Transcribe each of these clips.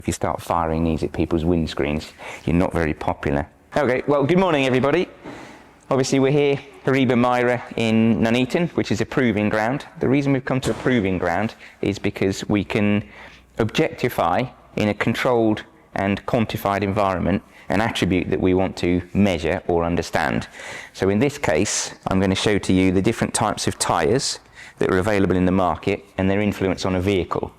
If you start firing these at people's windscreens, you're not very popular. Okay, well, good morning everybody. Obviously we're here, Hariba Myra in Nuneaton, which is a proving ground. The reason we've come to a proving ground is because we can objectify in a controlled and quantified environment an attribute that we want to measure or understand. So in this case, I'm going to show to you the different types of tyres that are available in the market and their influence on a vehicle.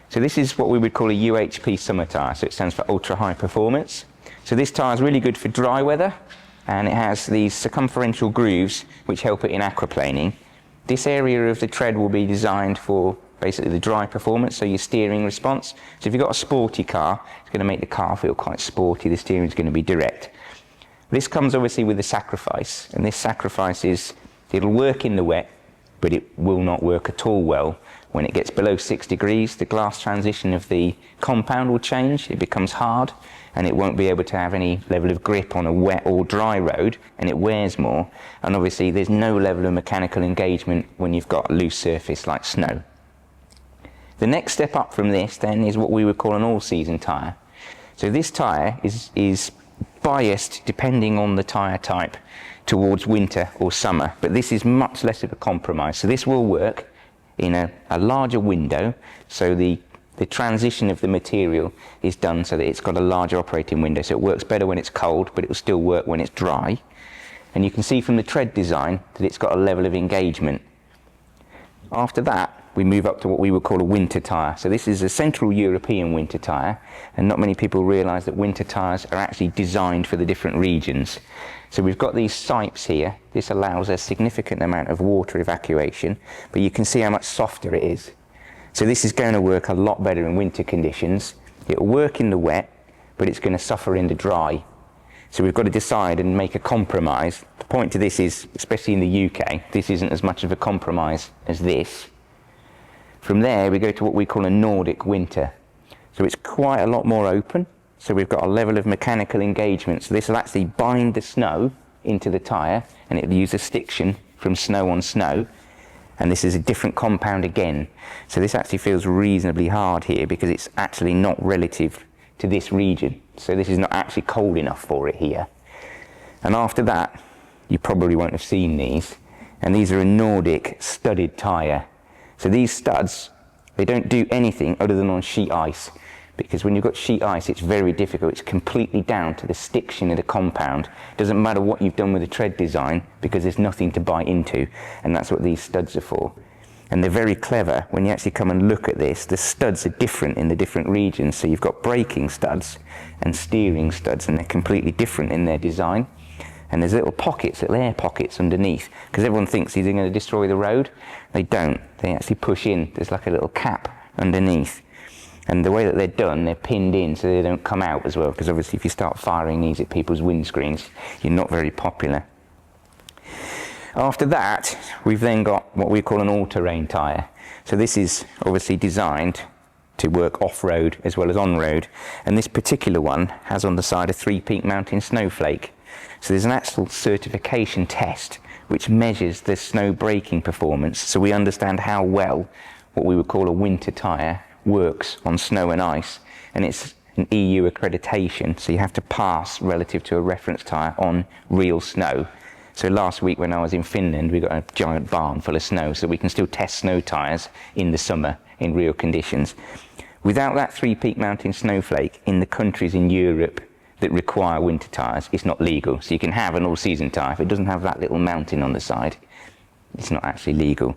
So this is what we would call a UHP summer tyre, so it stands for ultra high performance. So this tyre is really good for dry weather, and it has these circumferential grooves which help it in aquaplaning. This area of the tread will be designed for basically the dry performance, so your steering response. So if you've got a sporty car, it's going to make the car feel quite sporty, the steering is going to be direct. This comes obviously with a sacrifice, and this sacrifice is it'll work in the wet, but it will not work at all well when it gets below 6 degrees. The glass transition of the compound will change, it becomes hard, and it won't be able to have any level of grip on a wet or dry road, and it wears more. And obviously there's no level of mechanical engagement when you've got a loose surface like snow. The next step up from this then is what we would call an all-season tyre. So this tyre is biased, depending on the tyre type, towards winter or summer, but this is much less of a compromise. So this will work in a larger window, so the transition of the material is done so that it's got a larger operating window, so it works better when it's cold, but it will still work when it's dry. And you can see from the tread design that it's got a level of engagement. After that, we move up to what we would call a winter tyre. So this is a Central European winter tyre, and not many people realise that winter tyres are actually designed for the different regions. So we've got these sipes here. This allows a significant amount of water evacuation, but you can see how much softer it is. So this is going to work a lot better in winter conditions. It'll work in the wet, but it's going to suffer in the dry. So we've got to decide and make a compromise. The point to this is, especially in the UK, this isn't as much of a compromise as this. From there, we go to what we call a Nordic winter. So it's quite a lot more open. So we've got a level of mechanical engagement. So this will actually bind the snow into the tyre, and it'll use a stiction from snow on snow. And this is a different compound again. So this actually feels reasonably hard here because it's actually not relative to this region. So this is not actually cold enough for it here. And after that, you probably won't have seen these. And these are a Nordic studded tyre. So these studs, they don't do anything other than on sheet ice, because when you've got sheet ice, it's very difficult. It's completely down to the stiction of the compound. It doesn't matter what you've done with the tread design, because there's nothing to bite into, and that's what these studs are for. And they're very clever. When you actually come and look at this, the studs are different in the different regions. So you've got braking studs and steering studs, and they're completely different in their design. And there's little pockets, little air pockets underneath, because everyone thinks these are going to destroy the road. They don't. They actually push in. There's like a little cap underneath. And the way that they're done, they're pinned in so they don't come out as well, because obviously if you start firing these at people's windscreens, you're not very popular. After that, we've then got what we call an all-terrain tyre. So this is obviously designed to work off-road as well as on-road. And this particular one has on the side a 3-peak mountain snowflake. So there's an actual certification test which measures the snow braking performance, so we understand how well what we would call a winter tyre works on snow and ice. And it's an EU accreditation, so you have to pass relative to a reference tyre on real snow. So last week when I was in Finland, we got a giant barn full of snow, so we can still test snow tyres in the summer in real conditions. Without that 3-peak mountain snowflake, in the countries in Europe that require winter tyres, it's not legal. So you can have an all-season tyre. If it doesn't have that little mountain on the side, it's not actually legal.